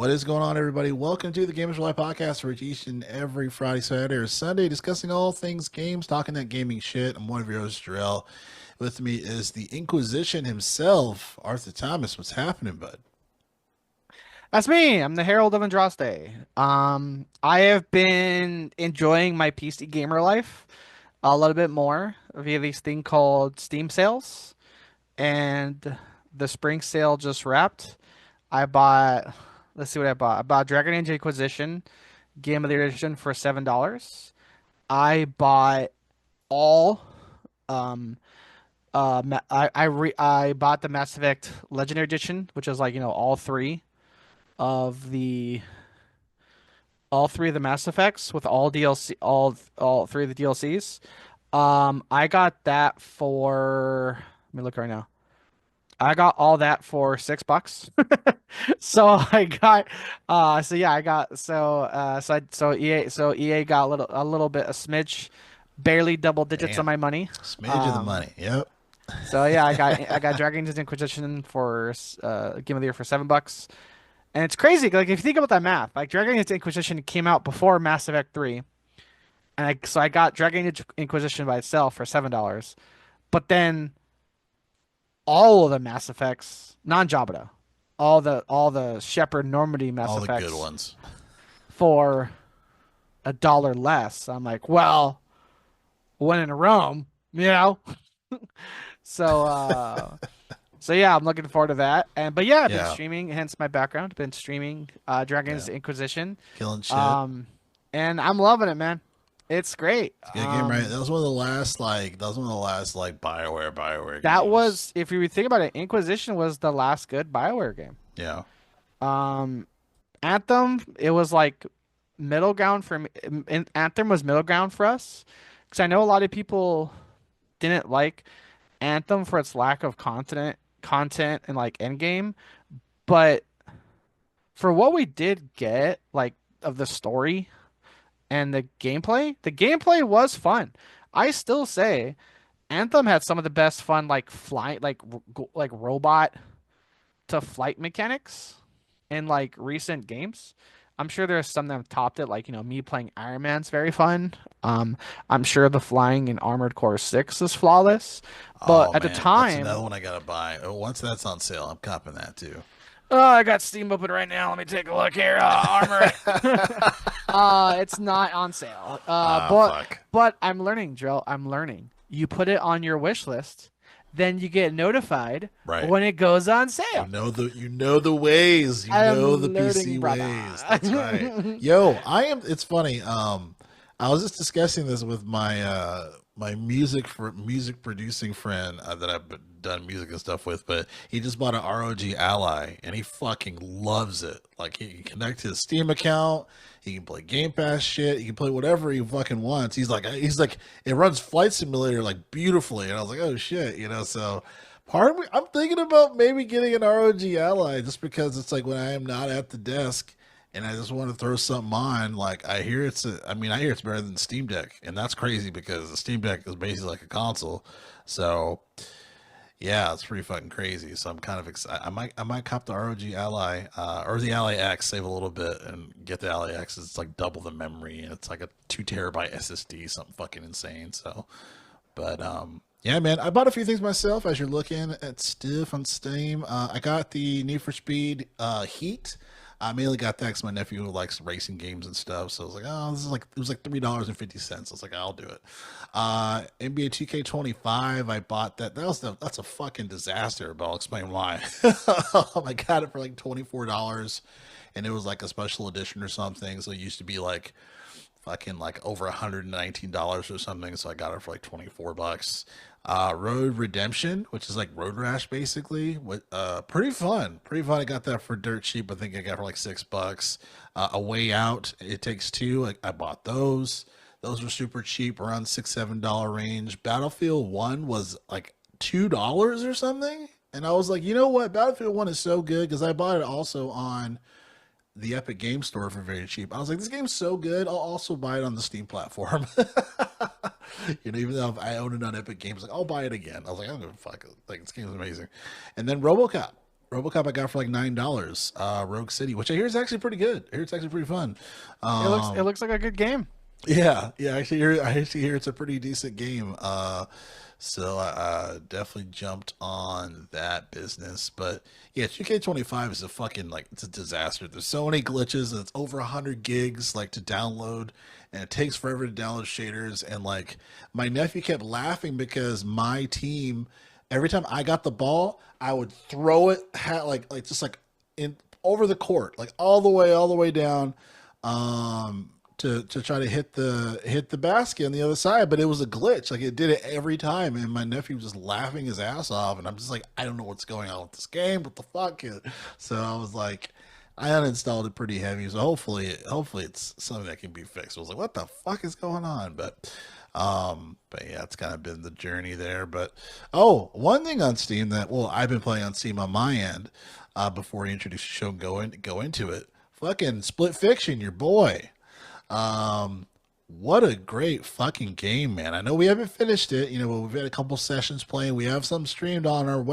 What is going on, everybody? Welcome to the Gamers for Life podcast, for each and every Friday, Saturday, or Sunday, discussing all things games, talking that gaming shit. I'm one of your hosts, Jarrell. With me is the Inquisition himself, Arthur Thomas. What's happening, bud? That's me. I'm the Herald of Andraste. I have been enjoying my PC gamer life a little bit more via this thing called Steam sales, and the spring sale just wrapped. I bought, let's see what I bought. I bought Dragon Age Inquisition Game of the Edition for $7. I bought all, um, I bought the Mass Effect Legendary Edition, which is like all of the all three of the Mass Effects with all DLC, all three of the DLCs. I got that for. Let me look right now. I got all that for $6. So I got, so yeah, I got so EA got a little bit a smidge, barely double digits on Damn. my money. Smidge of the Um, money. Yep. so yeah, I got Dragon Age Inquisition for Game of the Year for $7. And it's crazy. Like if you think about that math, like Dragon Age Inquisition came out before Mass Effect 3, and I got Dragon Age Inquisition by itself for $7. But then all of the Mass Effects, non-Jabata, all the Shepard Normandy Mass All the good Effects ones. for $1 less. I'm like, well, when in Rome, you know. So so yeah, I'm looking forward to that. But yeah, I've been Yeah. streaming, hence my background. Been streaming Yeah. Dragon's Inquisition. Killing shit. Um and I'm loving it, man. It's great. It's a good game, right? That was one of the last, BioWare That games. was, if you think about it, Inquisition was the last good BioWare game. Yeah. Um Anthem, it was like middle ground for me. Anthem was middle ground for us because I know a lot of people didn't like Anthem for its lack of content and like end game, but for what we did get, like of the story and the gameplay was fun. I still say Anthem had some of the best fun, like flight, like robot to flight mechanics in like recent games. I'm sure there's some that have topped it, like me playing Iron Man's very fun. Um, I'm sure the flying in Armored Core 6 is flawless, but Oh at the man, that's another time, one I gotta buy. Oh, once that's on sale, I'm copping that too. oh, I got Steam open right now. Let me take a look here. Armor. It's not on sale. Ah, But fuck. I'm learning, Drill. I'm learning. You put it on your wish list, then you get notified Right. when it goes on You sale. know the ways. You I'm know the PC learning, brother. ways. That's right. Yo, I am it's funny. I was just discussing this with my music producing friend that I've done music and stuff with, but he just bought an ROG Ally and he fucking loves it. Like he can connect his Steam account, he can play Game Pass shit, he can play whatever he fucking wants. He's like it runs Flight Simulator like beautifully, and I was like, oh shit, so part of me, I'm thinking about maybe getting an ROG Ally just because it's like when I am not at the desk and I just want to throw something on. Like I hear it's better than the Steam Deck, and that's crazy because the Steam Deck is basically like a console. So yeah, it's pretty fucking crazy. So I'm kind of excited. I might cop the ROG Ally or the Ally X, save a little bit, and get the Ally X. It's like double the memory, and it's like a 2 terabyte SSD, something fucking insane. So, but yeah, man, I bought a few things myself. As you're looking at stuff on Steam, I got the Need for Speed Heat. I mainly got that because my nephew likes racing games and stuff. So I was like, oh, this is like it was like $3.50. I was like, I'll do it. NBA 2K25, I bought that. That's a fucking disaster, but I'll explain why. I got it for like $24, and it was like a special edition or something. So it used to be like fucking like over $119 or something. So I got it for like $24. Road Redemption, which is like Road Rash basically. With pretty fun. Pretty fun. I got that for dirt cheap. I think I got it for like $6. A Way Out, It Takes Two. I bought those. Those were super cheap, around $6, $7 range. Battlefield 1 was like $2 or something. And I was like, you know what? Battlefield 1 is so good because I bought it also on the Epic Game Store for very cheap. I was like, this game's so good. I'll also buy it on the Steam platform. Even though I own it on Epic Games, like I'll buy it again. I was like, I'm gonna fuck it. Like this game's amazing. And then RoboCop. RoboCop I got for like $9. Rogue City, which I hear is actually pretty good. I hear it's actually pretty fun. It Um, looks like a good game. yeah. I actually hear it's a pretty decent game. So I definitely jumped on that business. But yeah, 2K25 is a fucking like it's a disaster. There's so many glitches and it's over 100 gigs like to download, and it takes forever to download shaders. And like my nephew kept laughing because my team, every time I got the ball, I would throw it like just like in over the court, like all the way down. To try to hit the basket on the other side, but it was a glitch. Like it did it every time, and my nephew was just laughing his ass off, and I'm just like, I don't know what's going on with this game. What the fuck? So I was like, I uninstalled it pretty heavy. So hopefully it's something that can be fixed. I was like, what the fuck is going on? But yeah, it's kind of been the journey there. But oh, one thing on Steam that well, I've been playing on Steam on my end, before you introduce the show, and go into it. Fucking Split Fiction, your boy. Um, what a great fucking game, man! I know we haven't finished it. You know, we've had a couple sessions playing. We have some streamed on our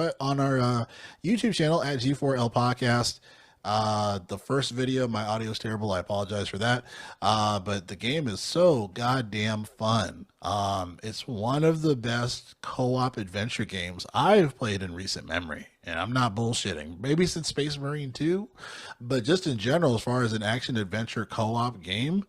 YouTube channel at G4L Podcast. The first video, my audio is terrible. I apologize for that. But the game is so goddamn fun. It's one of the best co-op adventure games I've played in recent memory. And I'm not bullshitting. Maybe since Space Marine 2, but just in general, as far as an action adventure co-op game,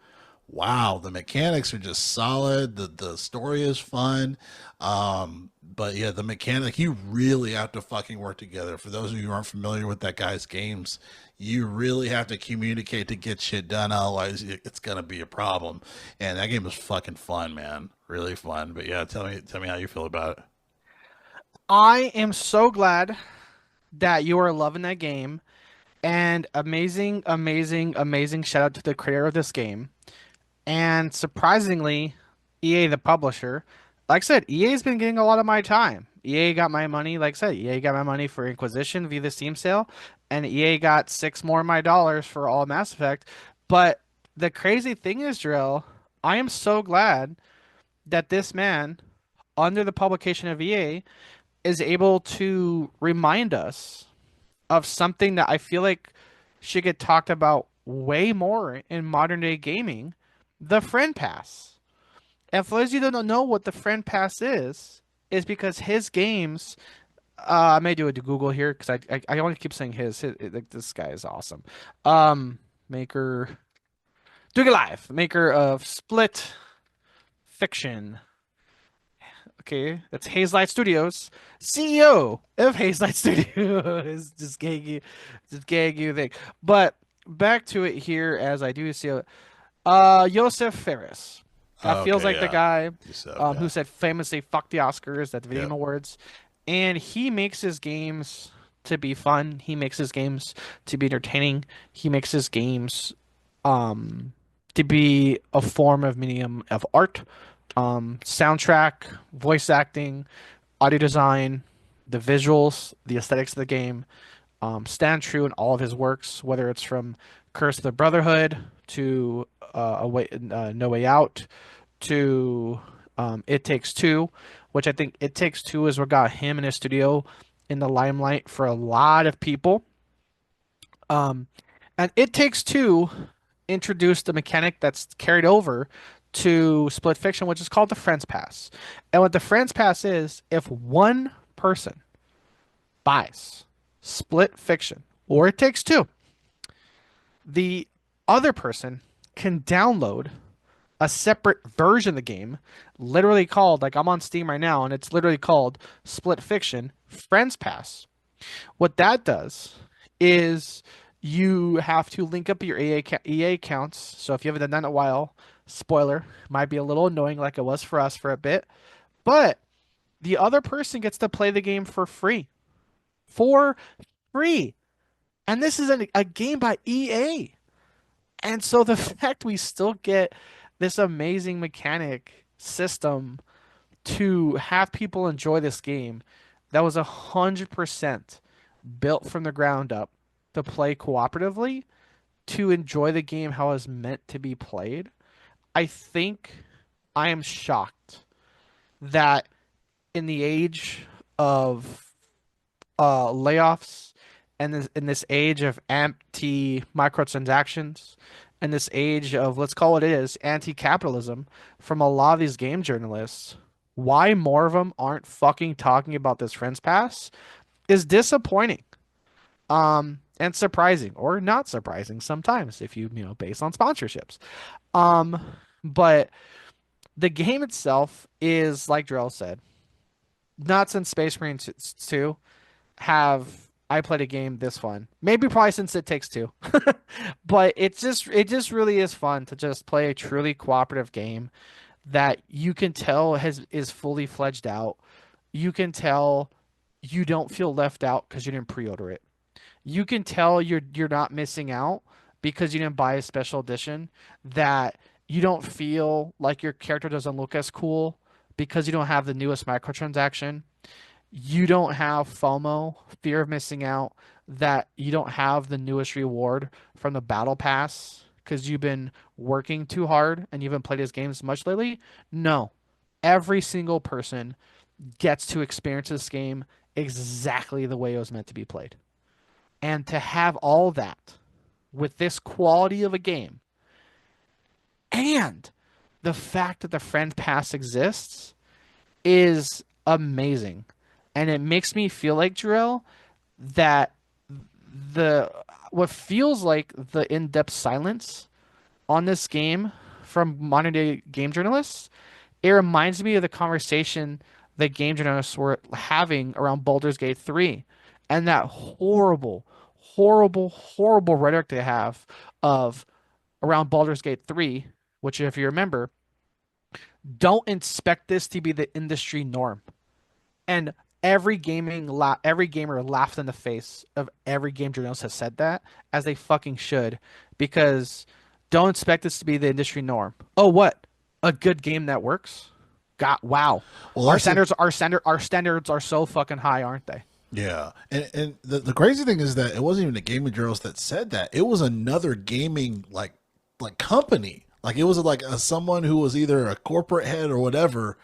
wow, the mechanics are just solid. The story is fun. But yeah, the mechanic, you really have to fucking work together. For those of you who aren't familiar with that guy's games, you really have to communicate to get shit done. Otherwise, it's gonna be a problem. And that game is fucking fun, man. Really fun. But yeah, tell me how you feel about it. I am so glad that you are loving that game. And amazing shout out to the creator of this game. And surprisingly, EA, the publisher, like I said, EA's been getting a lot of my time. EA got my money, like I said, EA got my money for Inquisition via the Steam sale, and EA got six more of my dollars for all Mass Effect. But the crazy thing is, Drill, I am so glad that this man, under the publication of EA, is able to remind us of something that I feel like should get talked about way more in modern day gaming, the friend pass. And for those of you that don't know what the friend pass is because his games. I may do a Google here because I want to keep saying like, this guy is awesome. Maker, Doing It Live, maker of Split Fiction. Okay, that's Hazelight Studios, CEO of Hazelight Studios. Just gag you thing. But back to it here as I do see it. Joseph Ferris. That Oh, feels okay, like the yeah. guy Yusuf, who yeah. said famously "fuck the Oscars" at the Video Game Yep. Awards, and he makes his games to be fun. He makes his games to be entertaining. He makes his games um to be a form of medium of art, soundtrack, voice acting, audio design, the visuals, the aesthetics of the game stand true in all of his works, whether it's from Curse of the Brotherhood to No Way Out to It Takes Two, which I think It Takes Two is what got him in his studio in the limelight for a lot of people. Um, and It Takes Two introduced a mechanic that's carried over to Split Fiction, which is called the Friends Pass. And what the Friends Pass is, if one person buys Split Fiction or It Takes Two, the other person can download a separate version of the game, literally called, like I'm on Steam right now, and it's literally called Split Fiction Friends Pass. What that does is you have to link up your EA accounts. So if you haven't done that in a while, spoiler, might be a little annoying like it was for us for a bit, but the other person gets to play the game for free. For free. And this is a game by EA. And so the fact we still get this amazing mechanic system to have people enjoy this game that was 100% built from the ground up to play cooperatively, to enjoy the game how it's meant to be played. I think I am shocked that in the age of layoffs and in this age of empty microtransactions, and this age of, let's call it is, anti-capitalism from a lot of these game journalists, why more of them aren't fucking talking about this Friends Pass is disappointing. And surprising or not surprising sometimes if based on sponsorships. Um, but the game itself is, like Drell said, not since Space Marine 2 have I played a game this fun. Maybe probably since It Takes Two. But it just really is fun to just play a truly cooperative game that you can tell is fully fledged out. You can tell you don't feel left out because you didn't pre-order it. You can tell you're not missing out because you didn't buy a special edition, that you don't feel like your character doesn't look as cool because you don't have the newest microtransaction. You don't have FOMO, fear of missing out, that you don't have the newest reward from the battle pass because you've been working too hard and you haven't played his games much lately. No. Every single person gets to experience this game exactly the way it was meant to be played. And to have all that with this quality of a game and the fact that the friend pass exists is amazing. And it makes me feel like, Jarrell, that the what feels like the in-depth silence on this game from modern day game journalists, it reminds me of the conversation that game journalists were having around Baldur's Gate 3 and that horrible, horrible, horrible rhetoric they have of around Baldur's Gate 3, which, if you remember, don't expect this to be the industry norm. And every gamer laughed in the face of every game journalist has said that, as they fucking should, because don't expect this to be the industry norm. Oh, what? A good game that works? God, wow. Well, Our that's it. standards, our standards are so fucking high, aren't they? Yeah, and the crazy thing is that it wasn't even the gaming journalist that said that. It was another gaming like company. Like it was like someone who was either a corporate head or whatever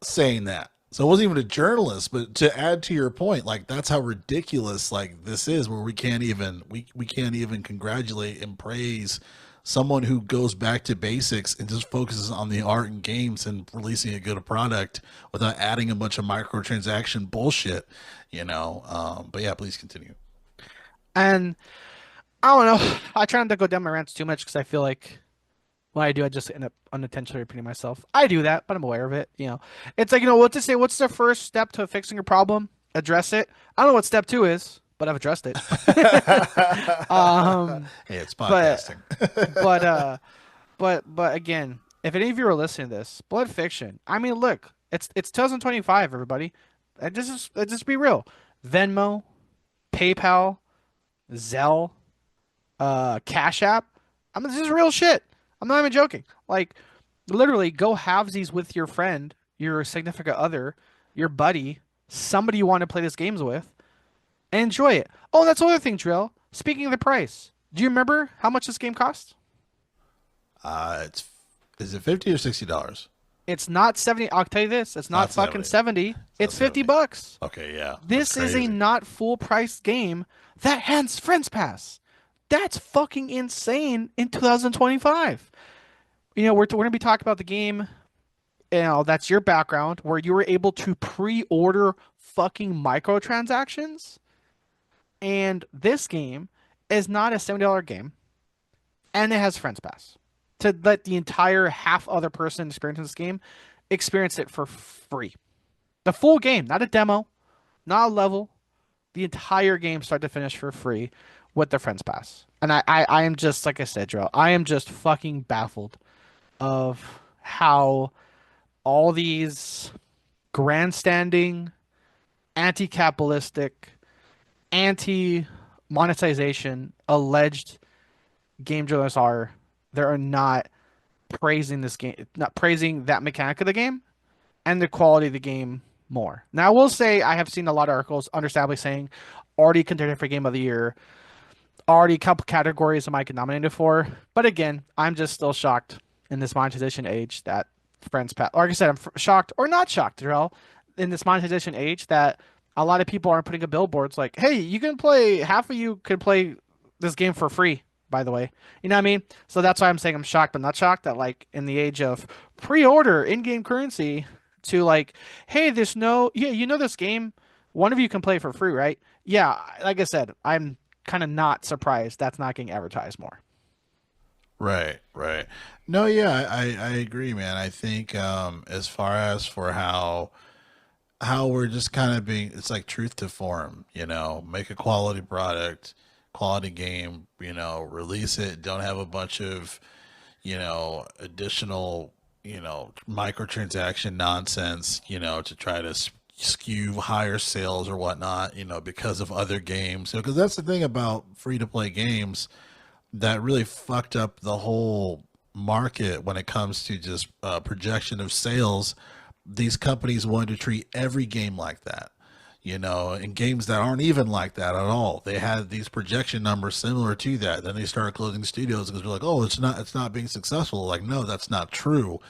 saying that. So it wasn't even a journalist. But to add to your point, like that's how ridiculous like this is, where we can't even congratulate and praise someone who goes back to basics and just focuses on the art and games and releasing a good product without adding a bunch of microtransaction bullshit, But yeah, please continue. And I don't know. I try not to go down my rants too much because I feel like when I do, I just end up unintentionally repeating myself. I do that, but I'm aware of it. It's like, what to say. What's the first step to fixing a problem? Address it. I don't know what step two is, but I've addressed it. um, Hey, it's but podcasting. but but again, if any of you are listening to this, Blood Fiction. I mean, look, it's 2025, everybody. Just be real. Venmo, PayPal, Zelle, Cash App. I mean, this is real shit. I'm not even joking. Like, literally, go halvesies with your friend, your significant other, your buddy, somebody you want to play this games with, and enjoy it. Oh, and that's the other thing, Drill. Speaking of the price, do you remember how much this game costs? It's is it $50 or $60? It's not 70. I'll tell you this. It's not Not fucking 70. 70. It's not It's 50 70. bucks. Okay, yeah, that's This is a crazy. not full price game that has Friends Pass. That's fucking insane in 2025. We're going to be talking about the game. That's your background where you were able to pre-order fucking microtransactions. And this game is not a $70 game, and it has Friends Pass to let the entire half other person experience this game experience it for free. The full game, not a demo, not a level, the entire game start to finish for free with the Friends Pass. And I am just, like I said, Joe, I am just fucking baffled of how all these grandstanding, anti-capitalistic, anti-monetization alleged game journalists are not praising this game, not praising that mechanic of the game and the quality of the game more. Now, I will say I have seen a lot of articles, understandably saying already contender for game of the year, already a couple categories am I get nominated for. But again, I'm just still shocked in this monetization age that Friends Pass. Like I said, I'm shocked or not shocked, Darrell, in this monetization age that A lot of people aren't putting up billboards like, "Hey, you can play. Half of you can play this game for free." By the way, you know what I mean? So that's why I'm saying I'm shocked, but not shocked that like in the age of pre-order in-game currency to like, hey, there's no, yeah, you know this game, one of you can play for free, right? Yeah, like I said, I'm kind of not surprised that's not getting advertised more. Right, right. No, yeah, I agree, man. I think as far as for how we're just kind of being, it's like truth to form, make a quality product, quality game, release it. Don't have a bunch of additional, microtransaction nonsense, to try to skew higher sales or whatnot, because of other games. Because that's the thing about free to play games that really fucked up the whole market when it comes to just projection of sales. These companies wanted to treat every game like that, and games that aren't even like that at all. They had these projection numbers similar to that. Then they started closing studios because they're like, oh, it's not being successful. Like, no, that's not true.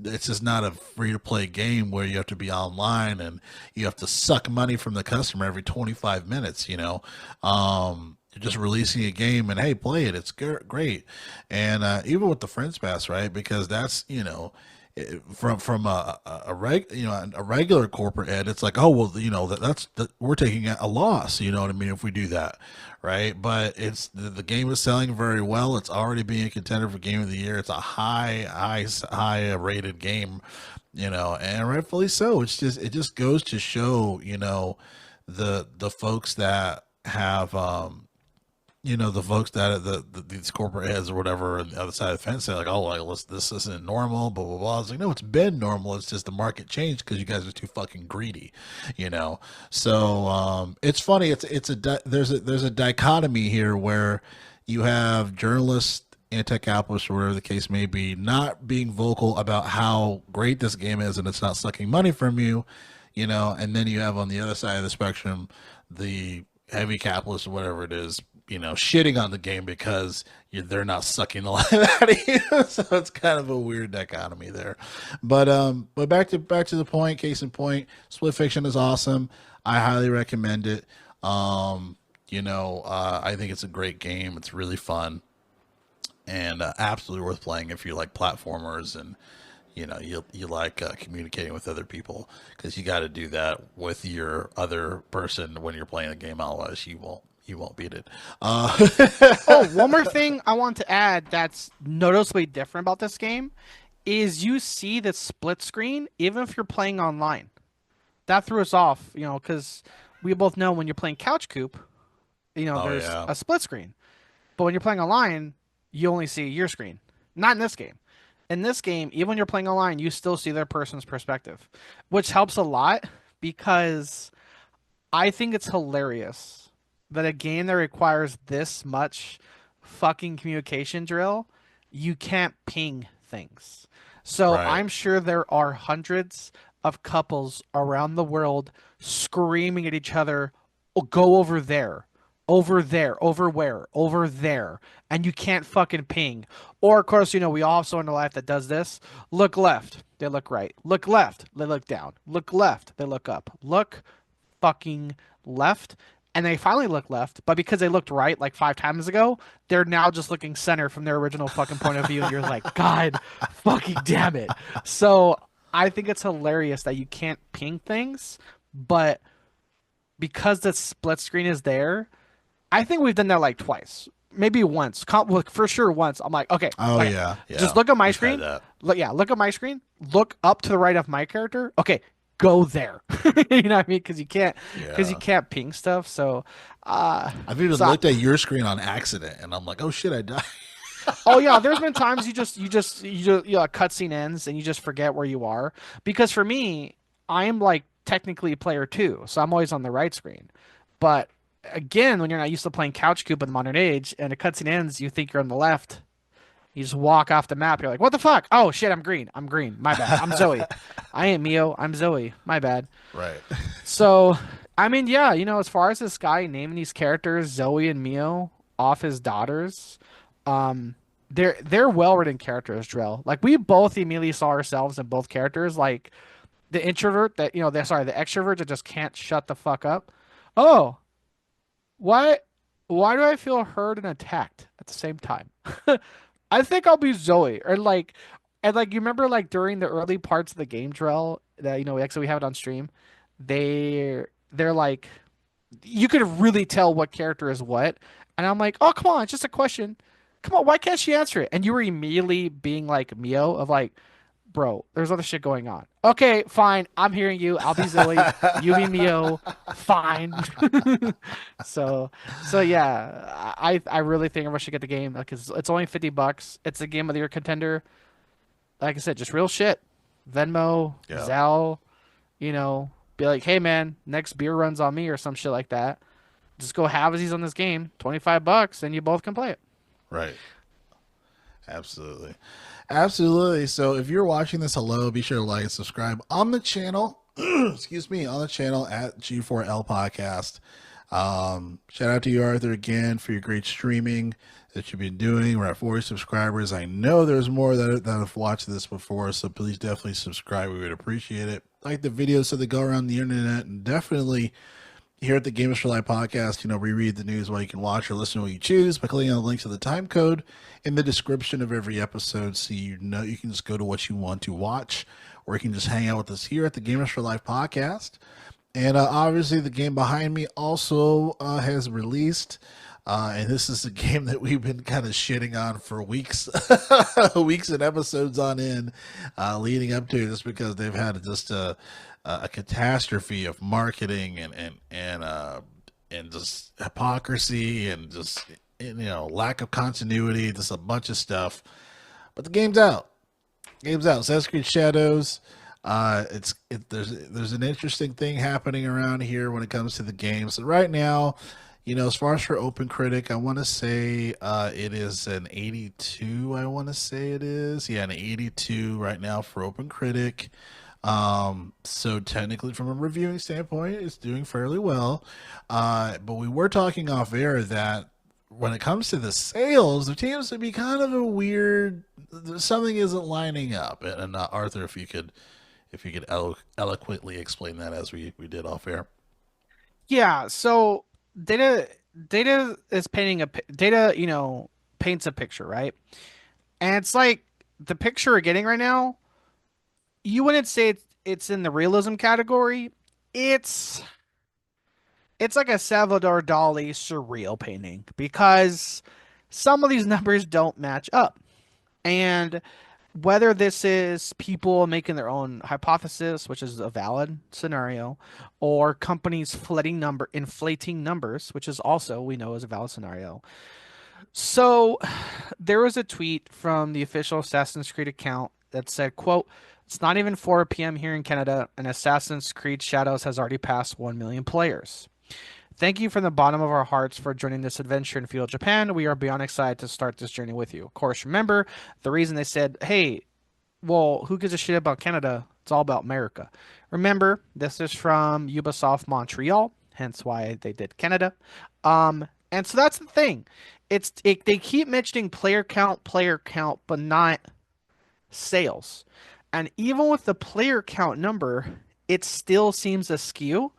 It's just not a free to play game where you have to be online and you have to suck money from the customer every 25 minutes, you're just releasing a game and hey, play it. It's great. And even with the Friends Pass, right? Because that's, from a regular corporate ed, it's like, oh well, that's we're taking a loss, you know what I mean, if we do that, right? But the game is selling very well. It's already being a contender for game of the year. It's a high rated game, and rightfully so. It just goes to show, the folks that have the folks that these corporate heads or whatever on the other side of the fence say like, oh, like this isn't normal, blah blah blah. It's like, no, it's been normal. It's just the market changed because you guys are too fucking greedy, you know. So it's funny. There's a dichotomy here where you have journalists, anti-capitalist, or whatever the case may be, not being vocal about how great this game is and it's not sucking money from you, and then you have on the other side of the spectrum the heavy capitalist or whatever it is, shitting on the game because they're not sucking the life out of you. So it's kind of a weird dichotomy there. But back to the point. Case in point, Split Fiction is awesome. I highly recommend it. I think it's a great game. It's really fun and absolutely worth playing if you like platformers and you like communicating with other people, because you got to do that with your other person when you're playing a game. Otherwise, you won't beat it. Oh, one more thing I want to add that's noticeably different about this game is you see the split screen even if you're playing online. That threw us off, because we both know when you're playing Couch Coop, Oh there's yeah, a split screen. But when you're playing online, you only see your screen. Not in this game. In this game, even when you're playing online, you still see their person's perspective, which helps a lot because I think it's hilarious that a game that requires this much fucking communication drill, you can't ping things. So right. I'm sure there are hundreds of couples around the world screaming at each other, "Oh, go over there, over where, over there," and you can't fucking ping. Or, of course, we all have someone in life that does this. Look left, they look right. Look left, they look down. Look left, they look up. Look fucking left. And they finally look left, but because they looked right like 5 times ago, they're now just looking center from their original fucking point of view. And you're like, God fucking damn it. So I think it's hilarious that you can't ping things, but because the split screen is there, I think we've done that like twice, maybe once. Well, for sure once. I'm like, okay, Oh okay, yeah, just yeah. look at my We've had screen. that. Look, yeah, look at my screen. Look up to the right of my character. Okay, go there. You know what I mean? Because you Yeah. can't ping stuff. So, uh, I've even so looked at your screen on accident, and I'm like, oh shit, I died. oh yeah, there's been times a cutscene ends and you just forget where you are. Because for me, I'm like technically player two, so I'm always on the right screen. But again, when you're not used to playing Couch Cube in the modern age and a cutscene ends, you think you're on the left. You just walk off the map. You're like, what the fuck? Oh shit, I'm green. I'm green. My bad. I'm Zoe. I ain't Mio. I'm Zoe. My bad. Right. So, I mean, yeah, as far as this guy naming these characters Zoe and Mio off his daughters, um, they're well written characters, Drell. Like we both immediately saw ourselves in both characters. Like the introvert that, the extrovert that just can't shut the fuck up. Oh, why why do I feel heard and attacked at the same time? I think I'll be Zoe. Or like, and like, you remember like during the early parts of the game trail that, actually we have it on stream, they're like, you could really tell what character is what. And I'm like, oh, come on, it's just a question. Come on, why can't she answer it? And you were immediately being like Mio of like, bro, there's other shit going on. Okay, fine. I'm hearing you. I'll be Zoe. You be Mio. Fine. So so yeah, I really think everyone should get the game because it's only $50. It's a game of the year contender. Like I said, just real shit. Venmo, Yeah, Zelle, be like, hey man, next beer runs on me or some shit like that. Just go halvesies on this game, $25, and you both can play it. right. Absolutely. Absolutely. So if you're watching this, hello, be sure to like and subscribe on the channel. Excuse me, on the channel at G4L Podcast. Shout out to you, Arthur, again for your great streaming that you've been doing. We're at 40 subscribers. I know there's more that have watched this before, so please definitely subscribe. We would appreciate it. Like the videos so they go around the internet, and definitely here at the Gamers for Life podcast, we read the news while you can watch or listen while you choose by clicking on the link to the time code in the description of every episode, so you can just go to what you want to watch, or you can just hang out with us here at the Gamers for Life podcast. And obviously, the game behind me also has released. And this is a game that we've been kind of shitting on for weeks, weeks and episodes on end, leading up to it, just because they've had just a catastrophe of marketing and just hypocrisy and just lack of continuity, just a bunch of stuff. But the game's out. Assassin's Creed Shadows. There's an interesting thing happening around here when it comes to the game. So right now, as far as for Open Critic, I want to say it is an 82. I want to say it is, yeah, an 82 right now for Open Critic. So technically, from a reviewing standpoint, it's doing fairly well. But we were talking off air that when it comes to the sales, there seems to be kind of a weird, something isn't lining up. And Arthur, if you could eloquently explain that as we did off air. Yeah, so data is data, paints a picture, right? And it's like the picture we're getting right now, you wouldn't say it's in the realism category. It's it's like a Salvador Dali surreal painting because some of these numbers don't match up. And whether this is people making their own hypothesis, which is a valid scenario, or companies inflating numbers, which is also we know is a valid scenario. So there was a tweet from the official Assassin's Creed account that said, quote, it's not even 4 p.m. here in Canada, and Assassin's Creed Shadows has already passed 1 million players. Thank you from the bottom of our hearts for joining this adventure in feudal Japan. We are beyond excited to start this journey with you. Of course, remember the reason they said, hey, well, who gives a shit about Canada? It's all about America. Remember, this is from Ubisoft Montreal, hence why they did Canada. And so that's the thing. They keep mentioning player count, but not sales. And even with the player count number, it still seems askew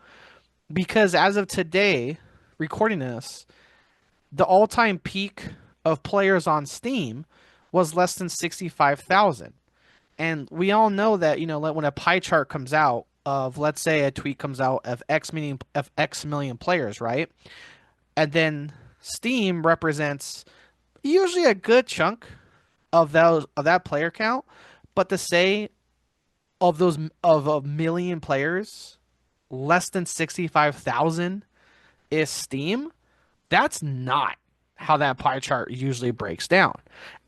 because as of today, recording this, the all-time peak of players on Steam was less than 65,000. And we all know that, when a pie chart comes out of, let's say a tweet comes out of X million players, right? And then Steam represents usually a good chunk of that player count, but to say of those of a million players, less than 65,000 is Steam, that's not how that pie chart usually breaks down.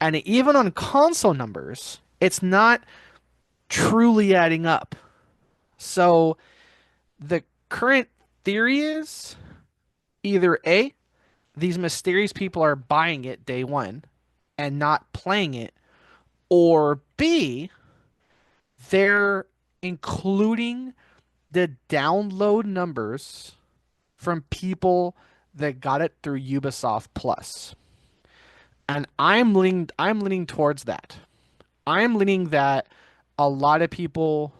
And even on console numbers, it's not truly adding up. So the current theory is either A, these mysterious people are buying it day one and not playing it, or B, they're including the download numbers from people that got it through Ubisoft Plus. And I'm leaning towards that. I'm leaning that a lot of people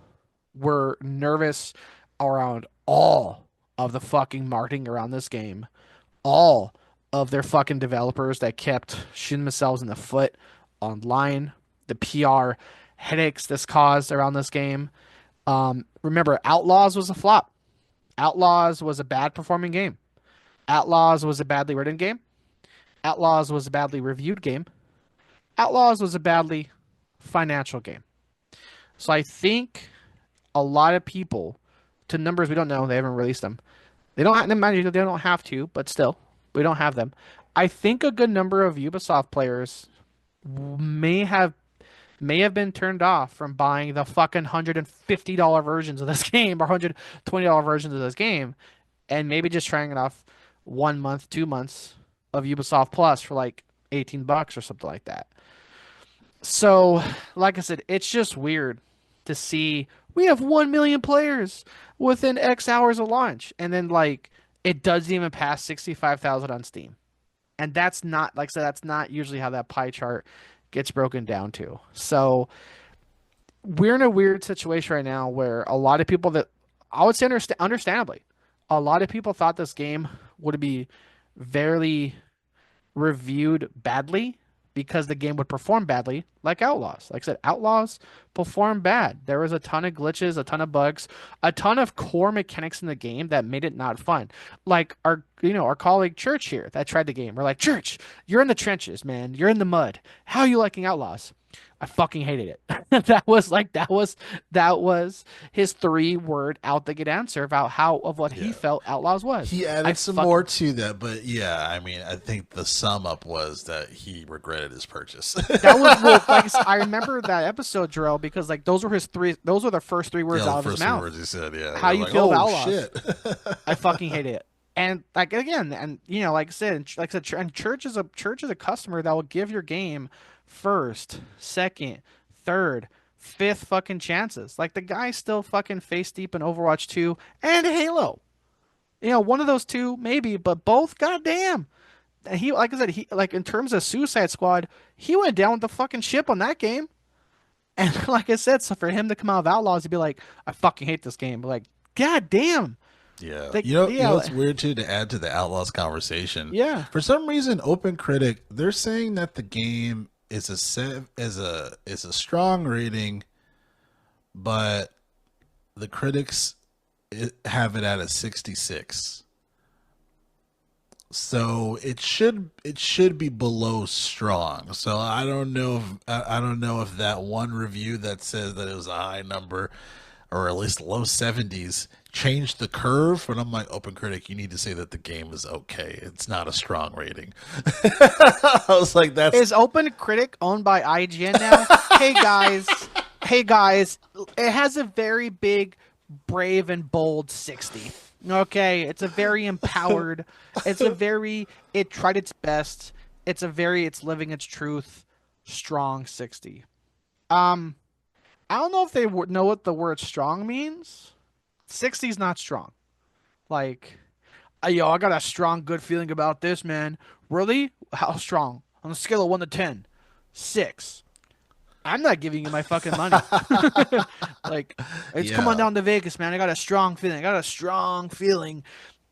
were nervous around all of the fucking marketing around this game, all of their fucking developers that kept shooting themselves in the foot online, the PR headaches this caused around this game. Remember, Outlaws was a flop. Outlaws was a bad performing game. Outlaws was a badly written game. Outlaws was a badly reviewed game. Outlaws was a badly financial game. So I think a lot of people, to numbers we don't know, they haven't released them. They don't have, they don't have to, but still, we don't have them. I think a good number of Ubisoft players may have may have been turned off from buying the fucking $150 versions of this game or $120 versions of this game, and maybe just trying it off 1 month, 2 months of Ubisoft Plus for like $18 or something like that. So, like I said, it's just weird to see we have 1 million players within X hours of launch, and then like it doesn't even pass 65,000 on Steam. And that's not, like I said, that's not usually how that pie chart gets broken down to. So we're in a weird situation right now where a lot of people that I would say understandably, a lot of people thought this game would be very reviewed badly because the game would perform badly, like Outlaws. Like I said, Outlaws performed bad. There was a ton of glitches, a ton of bugs, a ton of core mechanics in the game that made it not fun. Like our colleague Church here that tried the game. We're like, Church, you're in the trenches, man. You're in the mud. How are you liking Outlaws? I fucking hated it. That was his 3 word out the gate answer about how of what he Yeah. felt Outlaws was. He I added some more fucking to that, but yeah, I mean, I think the sum up was that he regretted his purchase. That was well, like I remember that episode, Jarrell, because like those were his three. Those were the first 3 words Yeah, out the of his first three mouth. words he said, yeah. How We're you like, feel about oh Outlaws? shit. I fucking hate it. And like again, and like I said, and Church is a customer that will give your game first, second, third, fifth fucking chances. Like the guy's still fucking face deep in Overwatch 2 and Halo. One of those two maybe, but both, goddamn. And he, like I said, he like in terms of Suicide Squad, he went down with the fucking ship on that game. And like I said, so for him to come out of Outlaws, he'd be like, I fucking hate this game. But like, god damn. Yeah, Like, you know, yeah, it's weird too to add to the Outlaws conversation. yeah. For some reason, Open Critic they're saying that the game is is a strong rating, but the critics have it at a 66. So it should be below strong. So I don't know if that one review that says that it was a high number or at least low 70s changed the curve. But I'm like, Open Critic, you need to say that the game is okay. It's not a strong rating. I was like, that's Is Open Critic owned by IGN now? Hey guys, it has a very big, brave and bold 60. Okay, it's a very empowered. It tried its best. It's living its truth, strong 60. Um, I don't know if they know what the word strong means. 60 is not strong. Like, yo, I got a strong, good feeling about this, man. Really? How strong? On a scale of 1 to 10, 6. I'm not giving you my fucking money. Like, it's come on yeah, down to Vegas, man. I got a strong feeling. I got a strong feeling.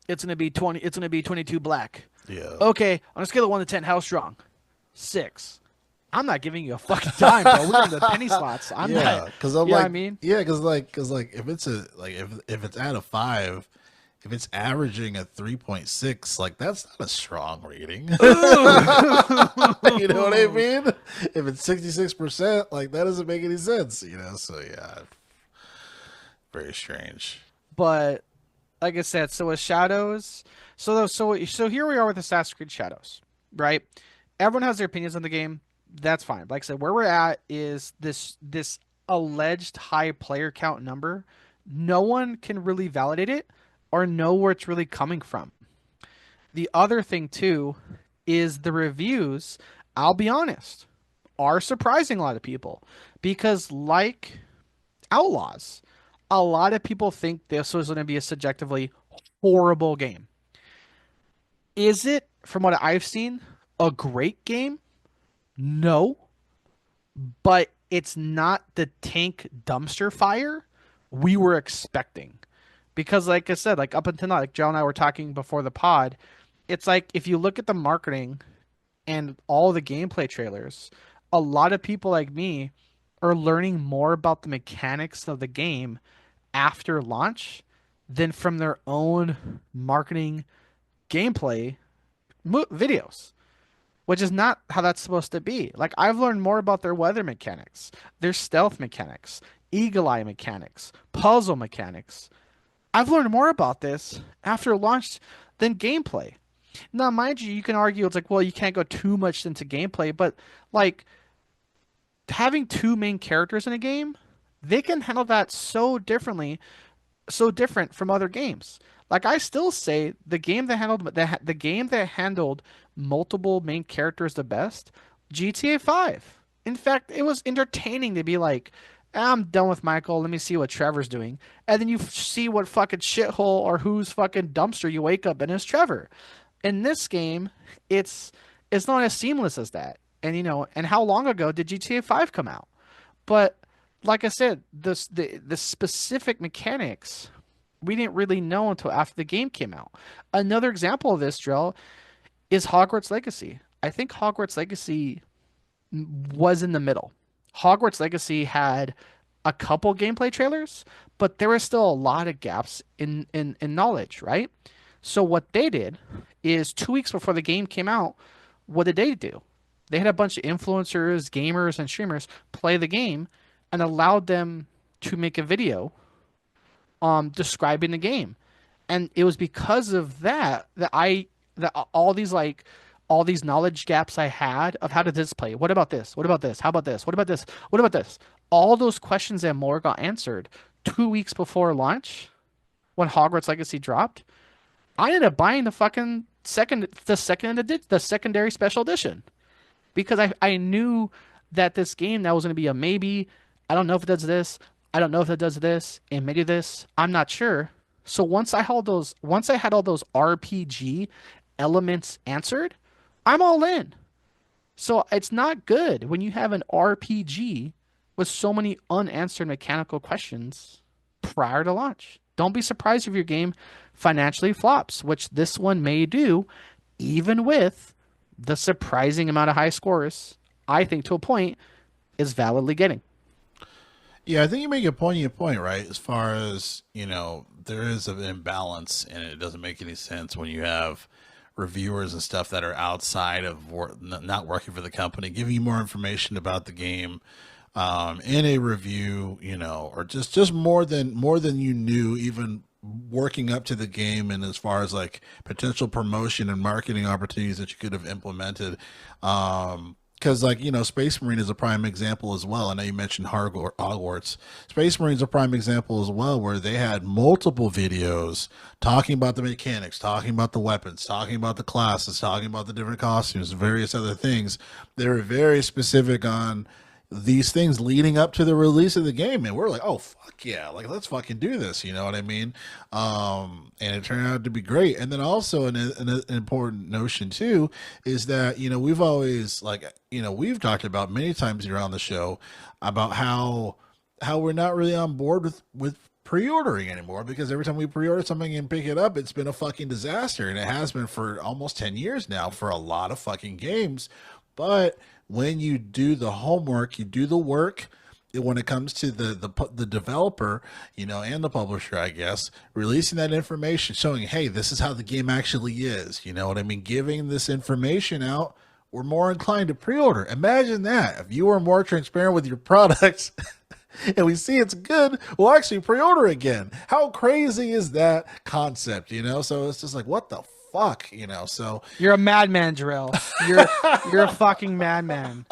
It's gonna be 20. It's gonna be 22 black. yeah. Okay, on a scale of 1 to 10, how strong? 6. I'm not giving you a fucking dime, bro. We're in the penny slots. I'm Yeah, not. because I'm You know what I like, mean? yeah, because like if it's a like if it's at a 5, if it's averaging a 3.6, like that's not a strong rating. You know what I mean? If it's 66%, like that doesn't make any sense. You know, so yeah, very strange. But like I said, so with Shadows, so here we are with Assassin's Creed Shadows, right? Everyone has their opinions on the game. That's fine. Like I said, where we're at is this alleged high player count number. No one can really validate it or know where it's really coming from. The other thing too is the reviews, I'll be honest, are surprising a lot of people because like Outlaws, a lot of people think this was going to be a subjectively horrible game. Is it, from what I've seen, a great game? No, but it's not the tank dumpster fire we were expecting. Because like I said, like up until now, like Joe and I were talking before the pod, it's like if you look at the marketing and all the gameplay trailers, a lot of people like me are learning more about the mechanics of the game after launch than from their own marketing gameplay videos, which is not how that's supposed to be. Like I've learned more about their weather mechanics, their stealth mechanics, eagle eye mechanics, puzzle mechanics. I've learned more about this after launch than gameplay. Now, mind you, you can argue it's like, well, you can't go too much into gameplay, but like having two main characters in a game, they can handle that so differently, so different from other games. Like I still say the game that handled multiple main characters the best, GTA 5. In fact, it was entertaining to be like, I'm done with Michael. Let me see what Trevor's doing. And then you see what fucking shithole or whose fucking dumpster you wake up in is Trevor. In this game, it's it's not as seamless as that. And and how long ago did GTA 5 come out? But like I said, the specific mechanics we didn't really know until after the game came out. Another example of this, Drell, is Hogwarts Legacy. I think Hogwarts Legacy was in the middle. Hogwarts Legacy had a couple gameplay trailers, but there were still a lot of gaps in knowledge, right? So what they did is 2 weeks before the game came out, what did they do? They had a bunch of influencers, gamers, and streamers play the game and allowed them to make a video describing the game. And it was because of that all these knowledge gaps I had of how did this play? What about this? What about this? How about this? What about this? What about this? All those questions and more got answered 2 weeks before launch when Hogwarts Legacy dropped. I ended up buying the secondary special edition because I knew that this game that was going to be a maybe. I don't know if it does this. I don't know if it does this. It may do this. I'm not sure. So once I had all those RPG elements answered, I'm all in. So it's not good when you have an RPG with so many unanswered mechanical questions prior to launch. Don't be surprised if your game financially flops, which this one may do, even with the surprising amount of high scores, I think to a point, is validly getting. Yeah, I think you make a poignant point, right? As far as, there is an imbalance and it doesn't make any sense when you have reviewers and stuff that are outside of not working for the company, giving you more information about the game in a review, or just more than you knew, even working up to the game, and as far as like potential promotion and marketing opportunities that you could have implemented. Because like Space Marine is a prime example as well. I know you mentioned Hogwarts. Space Marine is a prime example as well, where they had multiple videos talking about the mechanics, talking about the weapons, talking about the classes, talking about the different costumes, various other things. They were very specific on these things leading up to the release of the game, and we're like, oh fuck yeah, like let's fucking do this, you know what I mean? And it turned out to be great. And then also an important notion too is that we've always like we've talked about many times here on the show about how we're not really on board with pre-ordering anymore, because every time we pre-order something and pick it up, it's been a fucking disaster, and it has been for almost 10 years now for a lot of fucking games. But when you do the homework, you do the work. When it comes to the developer, and the publisher, I guess, releasing that information, showing, hey, this is how the game actually is. You know what I mean? Giving this information out, we're more inclined to pre-order. Imagine that if you were more transparent with your products. And we see it's good, we'll actually pre-order again. How crazy is that concept? So it's just like, what the fuck, so You're a madman, Jarrell. You're a fucking madman.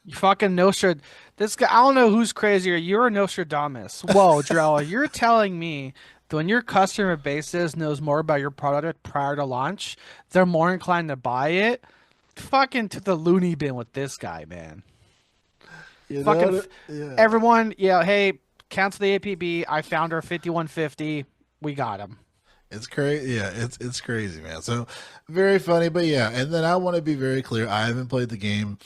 You fucking Nostrad. This guy, I don't know who's crazier. You're a Nostradamus. Whoa, Jarrell, you're telling me that when your customer base knows more about your product prior to launch, they're more inclined to buy it? Fucking to the loony bin with this guy, man. you Fucking know yeah. everyone, yeah, hey, cancel the APB. I found our 5150. We got him. It's crazy. Yeah, it's crazy, man. So very funny, but yeah. And then I want to be very clear. I haven't played the game.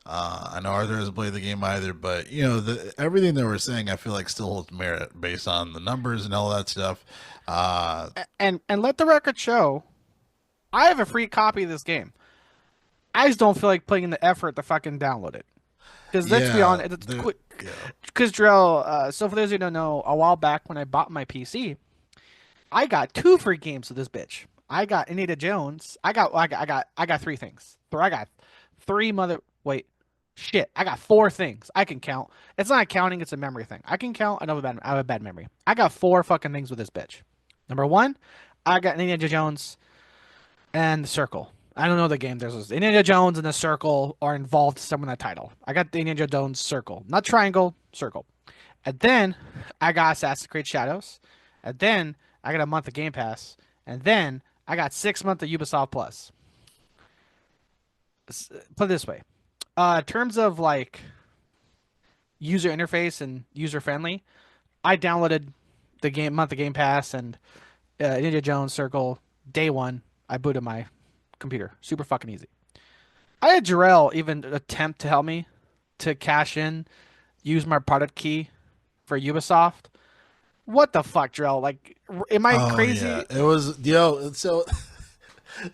I know Arthur hasn't played the game either, but you know, everything they were saying, I feel like still holds merit based on the numbers and all that stuff. Uh, And let the record show, I have a free copy of this game. I just don't feel like putting in the effort to fucking download it. Because let's be yeah, honest, it's the quick. yeah. Because Drell, so for those who don't know, a while back when I bought my PC, I got two free games with this bitch. I got Anita Jones. I got three things. Or I got three mother. Wait, shit. I got four things. I can count. It's not counting. It's a memory thing. I can count. I have a bad memory. I got four fucking things with this bitch. Number one, I got Indiana Jones and the Circle. I don't know the game. There's Indiana Jones and the Circle are involved somewhere in that title. I got the Indiana Jones Circle, not Triangle, Circle. And then I got Assassin's Creed Shadows. And then I got a month of Game Pass. And then I got 6 months of Ubisoft Plus. Put it this way. In terms of like user interface and user friendly, I downloaded the game month of Game Pass and Ninja Jones Circle day one. I booted my computer. Super fucking easy. I had Jarrell even attempt to help me to cash in, use my product key for Ubisoft. What the fuck, Jarrell? Like, am I Oh yeah, crazy? it was so.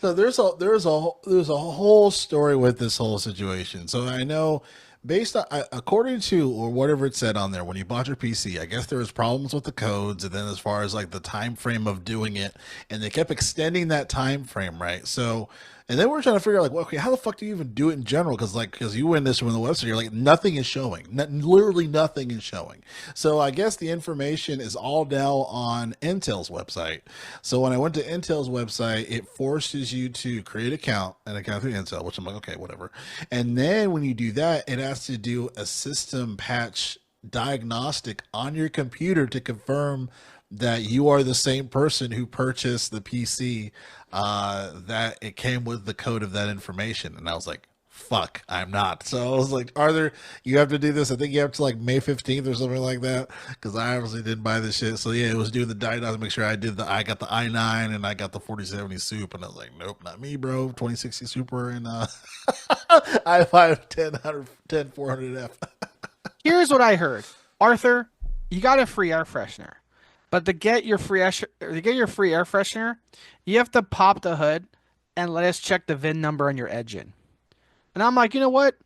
So there's a whole story with this whole situation. So I know, based on according to or whatever it said on there, when you bought your PC, I guess there was problems with the codes, and then as far as like the time frame of doing it, and they kept extending that time frame, right? So. And then we're trying to figure out, like, well, okay, how the fuck do you even do it in general? Because you win this from the website, you're like, nothing is showing. Literally nothing is showing. So I guess the information is all now on Intel's website. So when I went to Intel's website, it forces you to create an account through Intel, which I'm like, okay, whatever. And then when you do that, it has to do a system patch diagnostic on your computer to confirm that you are the same person who purchased the PC, that it came with the code of that information. And I was like, fuck, I'm not. So I was like, Arthur, you have to do this. I think you have to like May 15th or something like that. Cause I obviously didn't buy this shit. So yeah, it was doing the diagnostic to make sure I got the i9 and I got the 4070 soup. And I was like, nope, not me, bro. 2060 super and, i5 10 400F. Here's what I heard. Arthur, you got a free air freshener. But to get your free air freshener, you have to pop the hood and let us check the VIN number on your engine. And I'm like, you know what?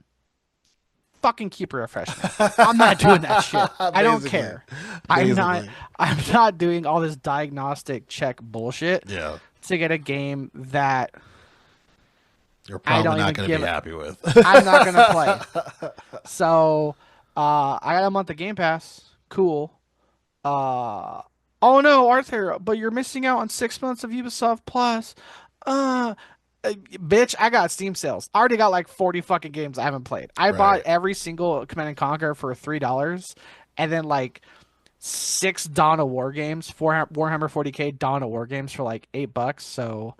Fucking keep your air freshener. I'm not doing that shit. I don't Basically, care. I'm not basically, I'm not doing all this diagnostic check bullshit yeah. to get a game that You're I probably don't not even going to be give happy with. I'm not gonna play. So I got a month of Game Pass. Cool. Uh oh no, Arthur, but you're missing out on 6 months of Ubisoft Plus. Uh bitch, I got Steam sales. I already got like 40 fucking games I haven't played. I bought Right. every single Command and Conquer for $3 and then like six Dawn of War games, four Warhammer 40K Dawn of War games for like $8. So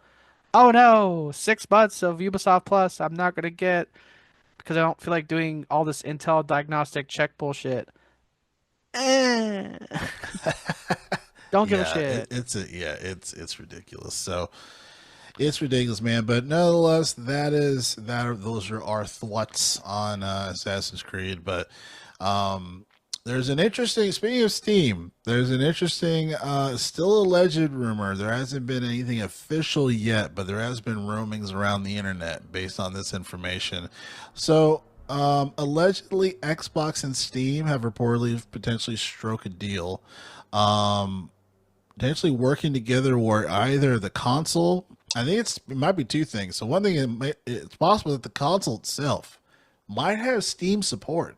oh no, 6 months of Ubisoft Plus I'm not gonna get because I don't feel like doing all this Intel diagnostic check bullshit. Eh. Don't give a Yeah, shit. it's ridiculous. So it's ridiculous, man. But nonetheless, those are our thoughts on Assassin's Creed. But there's an interesting. Speaking of Steam, there's an interesting, still alleged rumor. There hasn't been anything official yet, but there has been roamings around the internet based on this information. So. Allegedly, Xbox and Steam have reportedly potentially struck a deal, um, potentially working together where either the console, I think it might be two things. So one thing, it's possible that the console itself might have Steam support,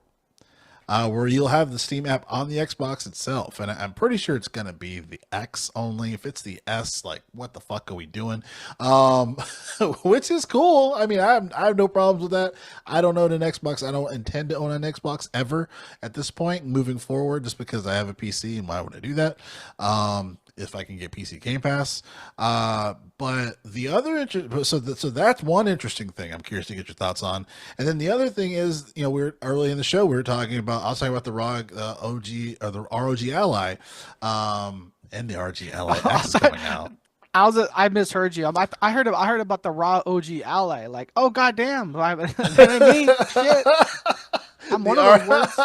where you'll have the Steam app on the Xbox itself. And I'm pretty sure it's going to be the X only. If it's the S, like, what the fuck are we doing? Um, which is cool. I mean, I have no problems with that. I don't own an Xbox. I don't intend to own an Xbox ever at this point moving forward, just because I have a PC and why would I do that? If I can get PC Game Pass. But the other so that's one interesting thing. I'm curious to get your thoughts on. And then the other thing is, we were early in the show. We were talking about. I was talking about the ROG OG or the ROG Ally, and the ROG Ally X is coming out. I misheard you. I heard about the raw OG ally. Like, oh goddamn, that ain't me. Shit, I'm the one of R those words.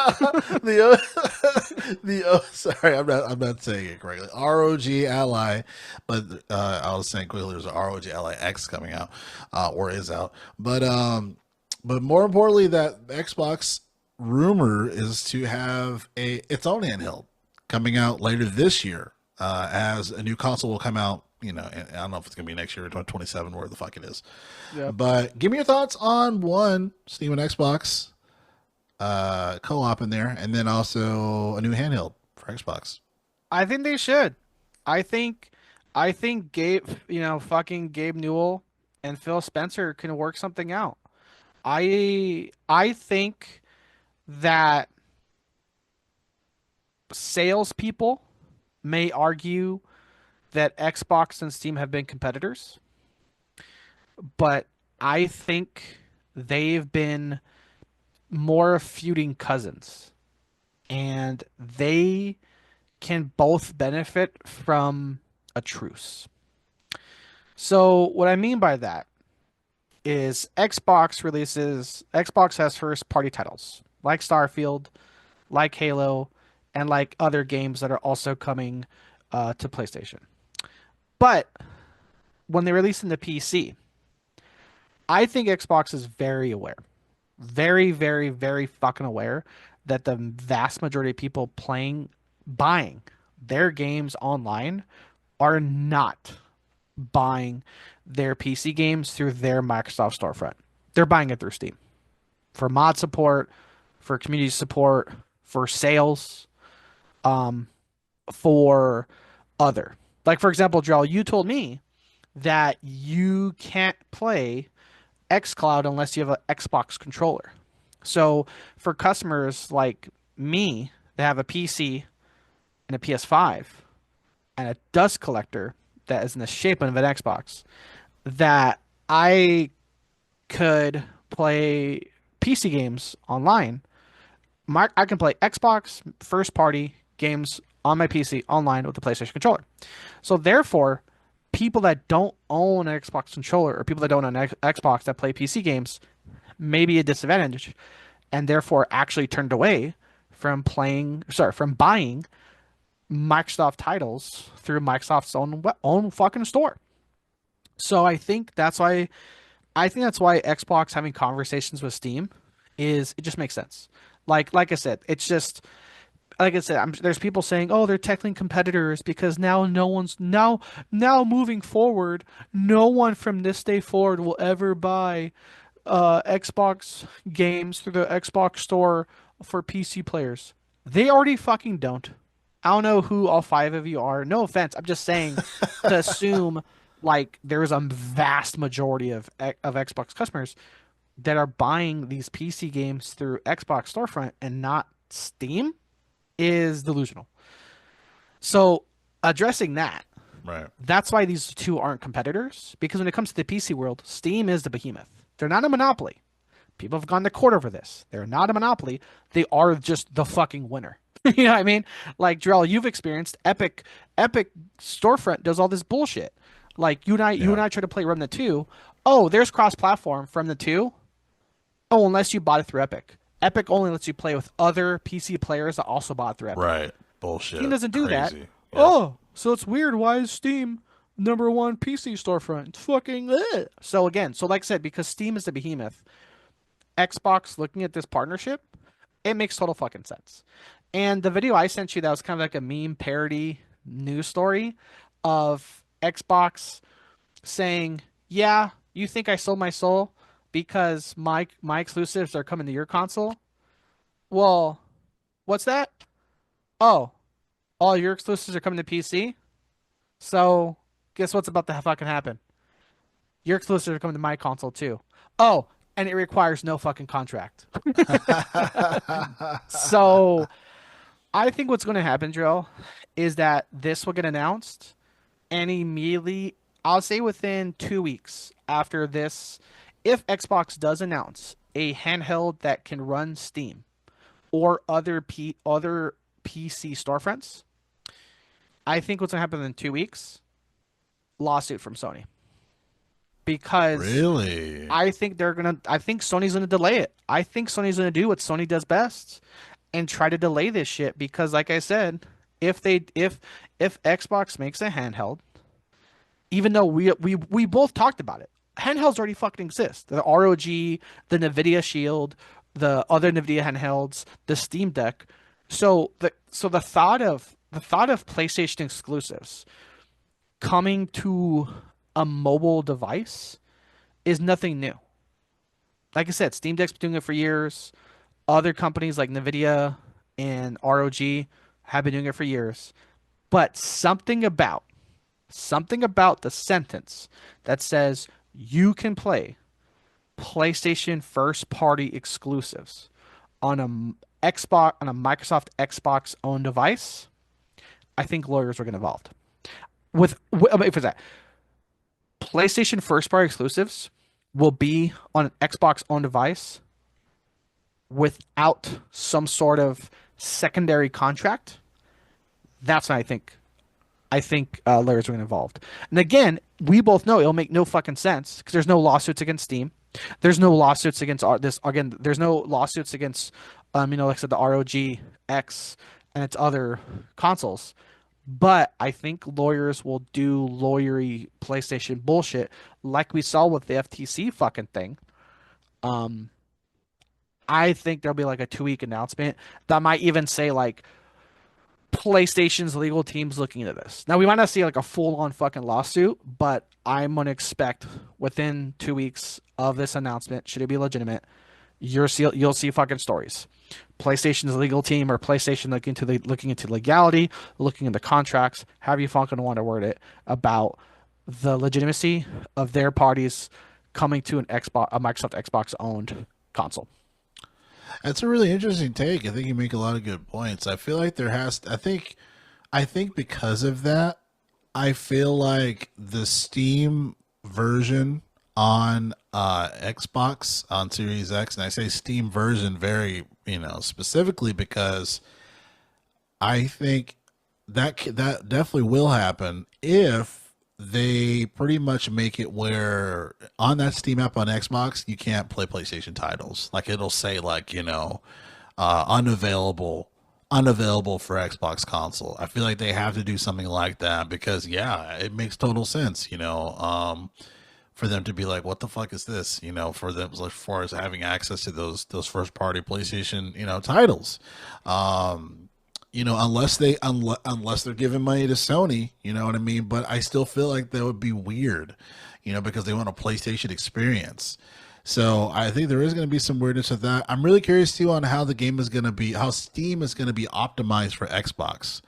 the sorry, I'm not saying it correctly. ROG Ally, but I was saying quickly there's a ROG Ally X coming out, or is out. But more importantly, that Xbox rumor is to have its own handheld coming out later this year, as a new console will come out. I don't know if it's gonna be next year or 2027, where the fuck it is. Yep. But give me your thoughts on one Steam and Xbox co-op in there, and then also a new handheld for Xbox. I think they should. I think I think fucking Gabe Newell and Phil Spencer can work something out. I think that salespeople may argue that Xbox and Steam have been competitors, but I think they've been more feuding cousins, and they can both benefit from a truce. So what I mean by that is Xbox has first party titles like Starfield, like Halo, and like other games that are also coming to PlayStation. But when they release in the PC, I think Xbox is very aware, very, very, very fucking aware that the vast majority of people buying their games online are not buying their PC games through their Microsoft storefront. They're buying it through Steam for mod support, for community support, for sales, for other. Like for example, Joel, you told me that you can't play xCloud unless you have an Xbox controller. So for customers like me that have a PC and a PS5 and a dust collector that is in the shape of an Xbox, that I could play PC games online. I can play Xbox first party games on my PC online with the PlayStation controller. So therefore, people that don't own an Xbox controller or people that don't own an Xbox that play PC games may be a disadvantage and therefore actually turned away from buying Microsoft titles through Microsoft's own fucking store. So I think that's why Xbox having conversations with Steam is it just makes sense. Like I said, it's just like I said. There's people saying, "Oh, they're technically competitors because now no one's now moving forward, no one from this day forward will ever buy Xbox games through the Xbox store for PC players." They already fucking don't. I don't know who all five of you are. No offense. I'm just saying to assume like there's a vast majority of Xbox customers that are buying these PC games through Xbox storefront and not Steam is delusional. So addressing that, Right. that's why these two aren't competitors because when it comes to the PC world, Steam is the behemoth. They're not a monopoly. People have gone to court over this. They're not a monopoly. They are just the fucking winner. You know what I mean? Like Jarrell, you've experienced Epic storefront does all this bullshit. Like you Yeah. and I try to play Remnant 2. Oh, there's cross-platform from the 2. Oh, unless you bought it through Epic. Epic only lets you play with other PC players that also bought through Epic. Right. Steam Bullshit. doesn't do that. Crazy. Yep. Oh, so it's weird. Why is Steam number one PC storefront? It's fucking ugh. So again, so like I said, because Steam is the behemoth, Xbox looking at this partnership, it makes total fucking sense. And the video I sent you that was kind of like a meme parody news story of Xbox saying, "Yeah, you think I sold my soul because my exclusives are coming to your console? Well, what's that? Oh, all your exclusives are coming to PC? So, guess what's about to fucking happen? Your exclusives are coming to my console too. Oh, and it requires no fucking contract." So, I think what's going to happen, Drill, is that this will get announced and immediately, I'll say within 2 weeks after this, if Xbox does announce a handheld that can run Steam or other PC storefronts, I think what's going to happen in 2 weeks, lawsuit from Sony because Really? I think Sony's gonna delay it. I think Sony's gonna do what Sony does best and try to delay this shit because like I said, if Xbox makes a handheld, even though we both talked about it, handhelds already fucking exist. The ROG, the Nvidia Shield, the other Nvidia handhelds, the Steam Deck. So the thought of PlayStation exclusives coming to a mobile device is nothing new. Like I said, Steam Deck's been doing it for years. Other companies like Nvidia and ROG have been doing it for years. But something about the sentence that says you can play PlayStation first party exclusives on a Microsoft Xbox owned device, I think lawyers are getting involved. For that, PlayStation first party exclusives will be on an Xbox owned device without some sort of secondary contract. That's when I think lawyers are involved. And again, we both know it'll make no fucking sense because there's no lawsuits against Steam. There's no lawsuits against this again. There's no lawsuits against like I said, the ROG X and its other consoles. But I think lawyers will do lawyery PlayStation bullshit like we saw with the FTC fucking thing. Um, I think there'll be like a 2 week announcement that might even say like PlayStation's legal team's looking into this. Now we might not see like a full on fucking lawsuit, but I'm gonna expect within 2 weeks of this announcement, should it be legitimate, you'll see fucking stories. PlayStation's legal team or PlayStation looking into legality, looking into contracts, however you fucking want to word it, about the legitimacy of their parties coming to a Microsoft Xbox owned console. That's a really interesting take. I think you make a lot of good points. I feel like I think because of that, I feel like the Steam version on Xbox on Series X, and I say Steam version very, specifically because I think that definitely will happen if they pretty much make it where on that Steam app on Xbox you can't play PlayStation titles. Like it'll say like unavailable for Xbox console. I feel like they have to do something like that because yeah, it makes total sense. For them to be like, what the fuck is this? For them as far as having access to those first party PlayStation titles. Unless they're giving money to Sony, you know what I mean? But I still feel like that would be weird, because they want a PlayStation experience. So I think there is going to be some weirdness with that. I'm really curious too on how how Steam is going to be optimized for Xbox,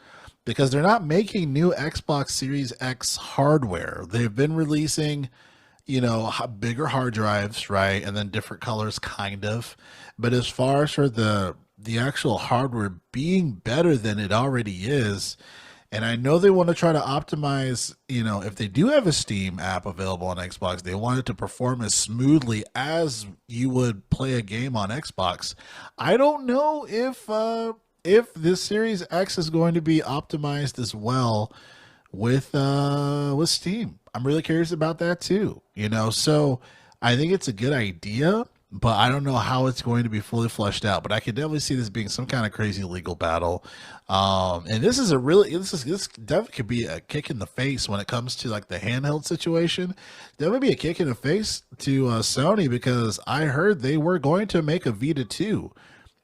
because they're not making new Xbox Series X hardware. They've been releasing, bigger hard drives, right, and then different colors, kind of. But as far as for the actual hardware being better than it already is. And I know they want to try to optimize, if they do have a Steam app available on Xbox, they want it to perform as smoothly as you would play a game on Xbox. I don't know if this Series X is going to be optimized as well with Steam. I'm really curious about that too. So I think it's a good idea, but I don't know how it's going to be fully fleshed out. But I could definitely see this being some kind of crazy legal battle. And this definitely could be a kick in the face when it comes to like the handheld situation. That would be a kick in the face to Sony, because I heard they were going to make a Vita 2.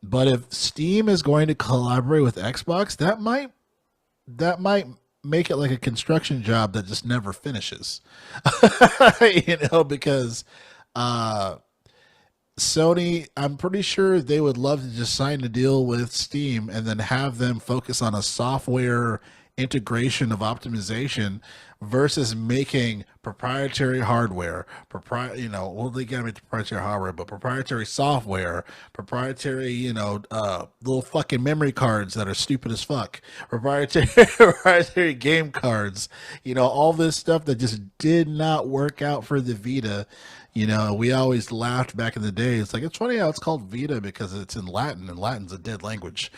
But if Steam is going to collaborate with Xbox, that might make it like a construction job that just never finishes. Because Sony, I'm pretty sure they would love to just sign a deal with Steam and then have them focus on a software integration of optimization versus making proprietary hardware, they gotta make proprietary hardware, but proprietary software, proprietary, little fucking memory cards that are stupid as fuck, proprietary game cards, all this stuff that just did not work out for the Vita. We always laughed back in the day. It's like, it's funny how it's called Vita because it's in Latin, and Latin's a dead language.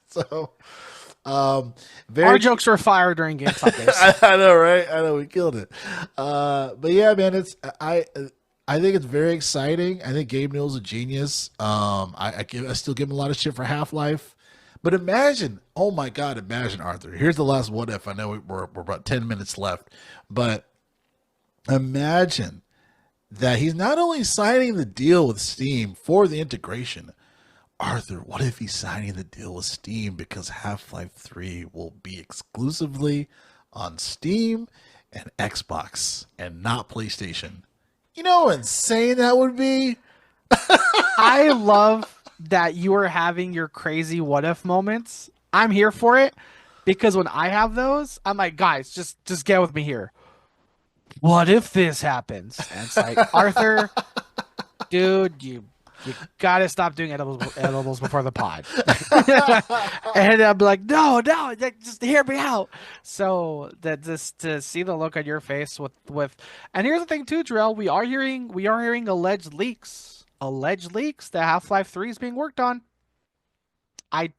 So Um, Our very. jokes were fire during GameStop days. I know, right? I know we killed it. But yeah, man, I think it's very exciting. I think Gabe Newell's a genius. I still give him a lot of shit for Half Life. But imagine, oh my God, imagine Arthur. Here's the last what if. I know we're about 10 minutes left, but imagine that he's not only signing the deal with Steam for the integration. Arthur, what if he's signing the deal with Steam because Half Life 3 will be exclusively on Steam and Xbox and not PlayStation? You know how insane that would be? I love that you are having your crazy what if moments. I'm here for it because when I have those, I'm like, guys, just get with me here. What if this happens? And it's like, Arthur, dude, you gotta stop doing edibles before the pod. And I'm like, no, just hear me out. So that just to see the look on your face with, and here's the thing too, Jarrell, we are hearing alleged leaks that Half-Life 3 is being worked on. I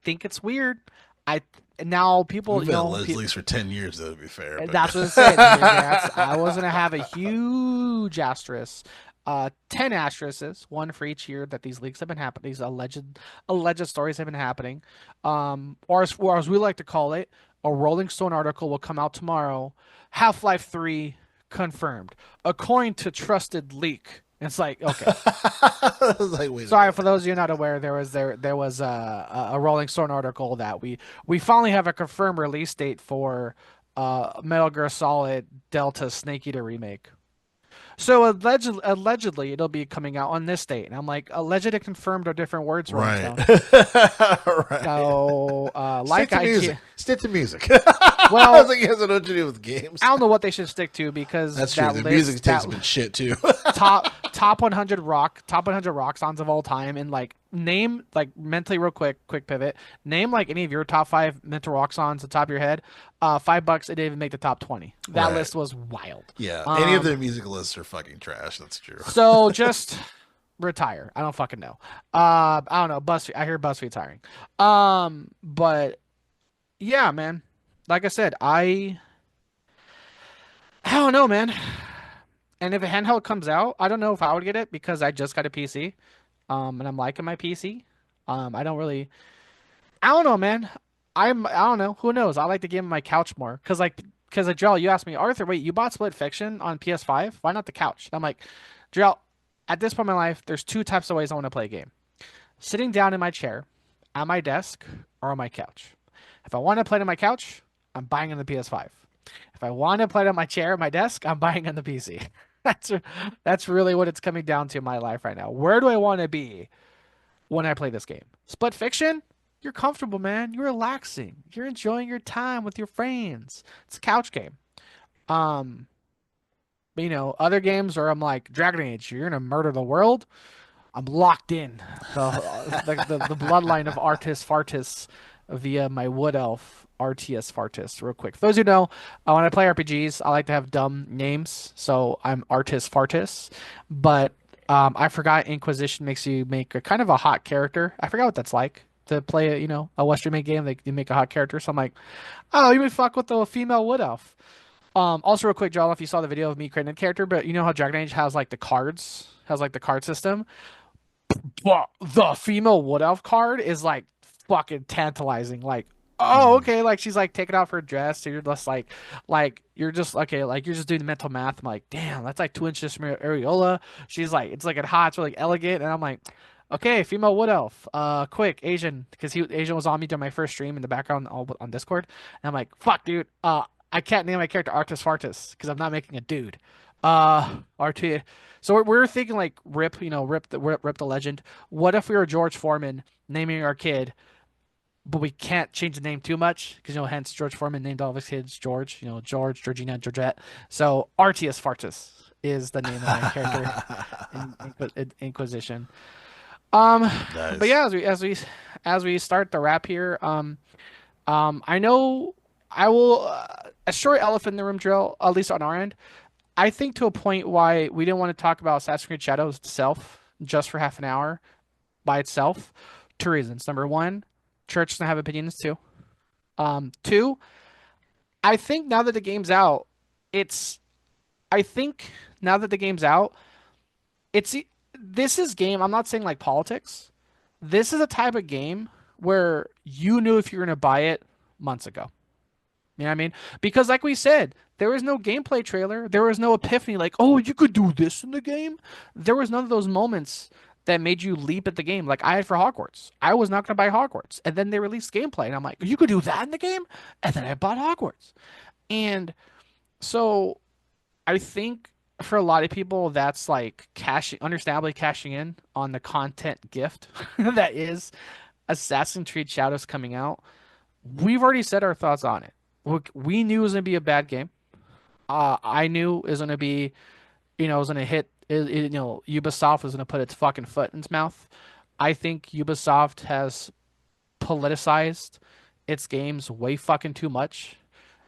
think it's weird. I now people, We've had alleged leaks for 10 years, though, to be fair. But that's what I'm saying. I was gonna have a huge asterisk, 10 asterisks, one for each year that these leaks have been happening. These alleged stories have been happening, or as we like to call it, a Rolling Stone article will come out tomorrow. Half-Life 3 confirmed, according to trusted leak. It's like, okay. I was like, wait a Sorry minute. for those of you not aware. There was a Rolling Stone article that we finally have a confirmed release date for Metal Gear Solid Delta Snake Eater remake. So allegedly it'll be coming out on this date, and I'm like, alleged and confirmed are different words, Rolling Right. Stone. Right. So Stick like to I music. can't. Stick to music. I was Well, like, he has nothing to do with games. I don't know what they should stick to because That's true. that The music list takes that a bit shit, too. top 100 rock songs of all time, and like name like mentally real quick pivot, name like any of your top five mental rock songs at the top of your head. $5, it didn't even make the top 20. That Right. list was wild. Yeah. Any of um their music lists are fucking trash. That's true. so just retire. I don't fucking know. I don't know. BuzzFeed, I hear BuzzFeed's hiring. But yeah, man, like I said, I don't know, man. And if a handheld comes out, I don't know if I would get it because I just got a PC. And I'm liking my PC. I don't really, I don't know, man. I don't know. Who knows? I like the game on my couch more. Cause Joel, you asked me, Arthur, wait, you bought Split Fiction on PS5? Why not the couch? I'm like, Joel, at this point in my life, there's two types of ways I want to play a game. Sitting down in my chair, at my desk, or on my couch. If I want to play it on my couch, I'm buying on the PS5. If I want to play it on my chair, at my desk, I'm buying on the PC. That's that's really what it's coming down to in my life right now. Where do I want to be when I play this game? Split Fiction, you're comfortable, man. You're relaxing. You're enjoying your time with your friends. It's a couch game. Um, other games where I'm like Dragon Age, you're gonna murder the world. I'm locked in. The bloodline of Artis Fartis via my wood elf RTS Fartis. Real quick, for those who know, when I play RPGs, I like to have dumb names, so I'm Artis Fartis. But I forgot Inquisition makes you make a kind of a hot character. I forgot what that's like to play a Western made game. They make a hot character, so I'm like, oh, you would fuck with the female wood elf. Also, real quick, John, if you saw the video of me creating a character, but you know how Dragon Age has like the cards, has like the card system. But the female wood elf card is like fucking tantalizing. Like, oh, Mm. okay, like she's like taking off her dress, so you're just like you're just okay, like you're just doing the mental math. I'm like, damn, that's like 2 inches from your areola. She's like, it's like hot, it's really elegant, and I'm like, okay, female wood elf, quick Asian, because Asian was on me during my first stream in the background on Discord, and I'm like, fuck, dude, I can't name my character Artis Fartis because I'm not making a dude. RT. So we're thinking like Rip, Rip the legend. What if we were George Foreman naming our kid, but we can't change the name too much because hence George Foreman named all of his kids George. George, Georgina, Georgette. So Artius Fartis is the name of my character in Inquisition. But Nice. yeah, as we start the wrap here, I know I will a short elephant in the room drill, at least on our end. I think to a point why we didn't want to talk about Assassin's Creed Shadows itself just for half an hour by itself. Two reasons. Number one, church doesn't have opinions too. Two, I think now that the game's out, it's I think now that the game's out, it's this is game. I'm not saying like politics. This is a type of game where you knew if you were going to buy it months ago. You know what I mean? Because like we said, there was no gameplay trailer. There was no epiphany like, "Oh, you could do this in the game." There was none of those moments that made you leap at the game like I had for Hogwarts. I was not going to buy Hogwarts. And then they released gameplay and I'm like, "You could do that in the game?" And then I bought Hogwarts. And so I think for a lot of people, that's like cashing, understandably cashing in on the content gift that is Assassin's Creed Shadows coming out. We've already said our thoughts on it. Look, we knew it was gonna be a bad game. I knew it was gonna be, it was gonna hit. Ubisoft was gonna put its fucking foot in its mouth. I think Ubisoft has politicized its games way fucking too much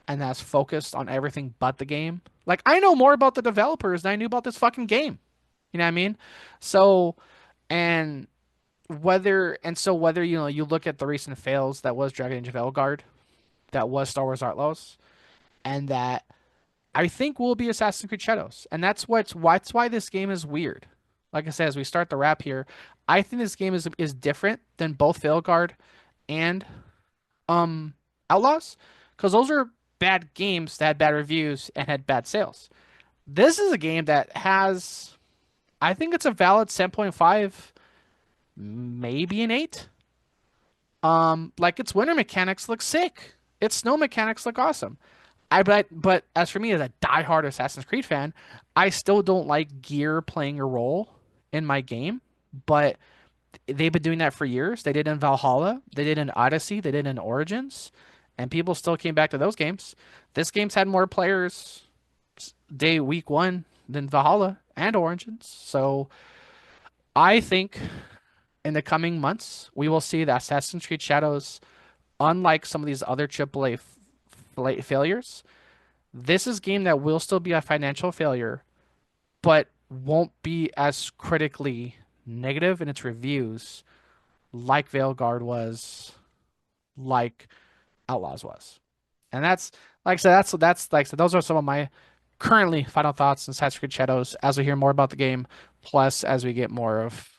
and has focused on everything but the game. Like I know more about the developers than I knew about this fucking game. You know what I mean? So, and whether you look at the recent fails that was Dragon Age of Elgard, that was Star Wars Outlaws, and that I think will be Assassin's Creed Shadows, and that's why this game is weird. Like I said, as we start the wrap here, I think this game is different than both Veilguard and um Outlaws, because those are bad games that had bad reviews and had bad sales. This is a game that has, I think it's a valid 7.5, maybe an 8. Like its winter mechanics look sick. Its snow mechanics look awesome. But as for me as a diehard Assassin's Creed fan, I still don't like gear playing a role in my game. But they've been doing that for years. They did in Valhalla, they did in Odyssey, they did in Origins, and people still came back to those games. This game's had more players week one than Valhalla and Origins. So I think in the coming months we will see that Assassin's Creed Shadows, unlike some of these other AAA failures, this is a game that will still be a financial failure, but won't be as critically negative in its reviews like Veilguard was, like Outlaws was. And that's like I said, that's like I said, those are some of my currently final thoughts on Assassin's Creed Shadows as we hear more about the game, plus as we get more of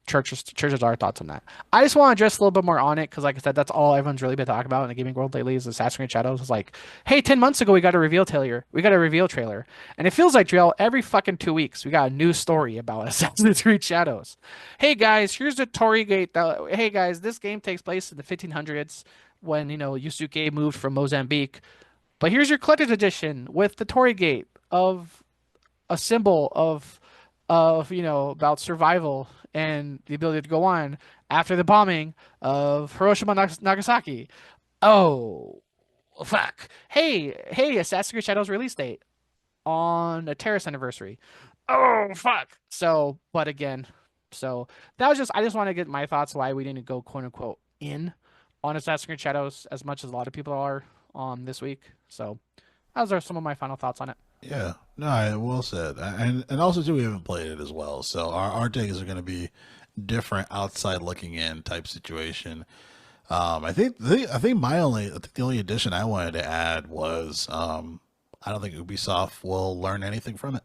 Church's our thoughts on that. I just want to address a little bit more on it because, like I said, that's all everyone's really been talking about in the gaming world lately is Assassin's Creed Shadows. It's like, hey, 10 months ago we got a reveal trailer. We got a reveal trailer, and it feels like Drill every fucking 2 weeks we got a new story about Assassin's Creed Shadows. Hey guys, here's the Torii Gate. Hey guys, this game takes place in the 1500s when Yusuke moved from Mozambique. But here's your collector's edition with the Torii Gate of a symbol of about survival and the ability to go on after the bombing of Hiroshima Nagasaki. Oh, fuck. Hey, Assassin's Creed Shadows release date on a terrorist anniversary. Oh, fuck. So, but again, so that was I just want to get my thoughts why we didn't go quote unquote in on Assassin's Creed Shadows as much as a lot of people are this week. So, those are some of my final thoughts on it. Yeah, no, well said. And also too, we haven't played it as well, so our takes are going to be different, outside looking in type situation. I think the only addition I wanted to add was I don't think Ubisoft will learn anything from it.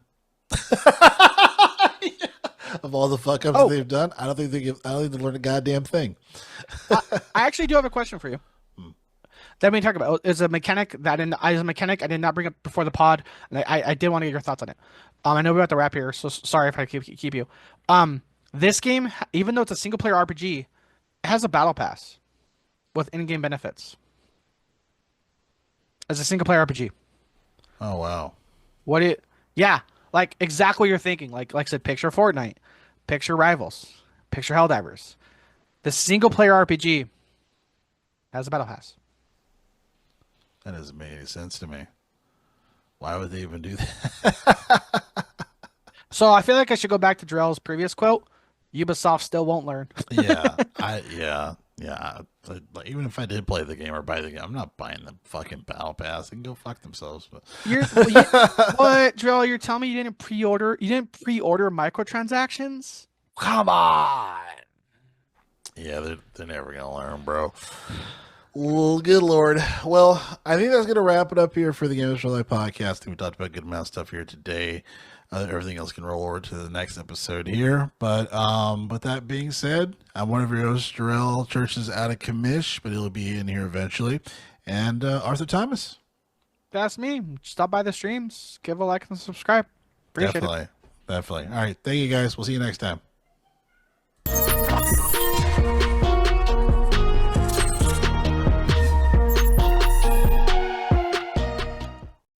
Of all the fuck ups Oh, they've done, I don't think they learned a goddamn thing. I, I actually do have a question for you. That we talk about is a mechanic that as a mechanic I did not bring up before the pod, and I did want to get your thoughts on it. I know we're about to wrap here, so sorry if I keep you. This game, even though it's a single player RPG, it has a battle pass with in-game benefits as a single player RPG. Oh wow. What it? Yeah, like exactly what you're thinking. Like I said, picture Fortnite, picture Rivals, picture Helldivers. The single player RPG has a battle pass. That doesn't make any sense to me. Why would they even do that? So I feel like I should go back to Drell's previous quote. Ubisoft still won't learn. Yeah. Like, even if I did play the game or buy the game, I'm not buying the fucking battle pass. They can go fuck themselves. But What, Drell? You're telling me you didn't pre-order? You didn't pre-order microtransactions? Come on. yeah, they're never gonna learn, bro. Well, good Lord. Well, I think that's going to wrap it up here for the Games for Life podcast. I think we talked about a good amount of stuff here today. Everything else can roll over to the next episode here. But that being said, I'm one of your hosts, Jarrell. Church is out of commish, but he'll be in here eventually. And Arthur Thomas. That's me. Stop by the streams, give a like and subscribe. Appreciate it. Definitely. Definitely. All right. Thank you guys. We'll see you next time.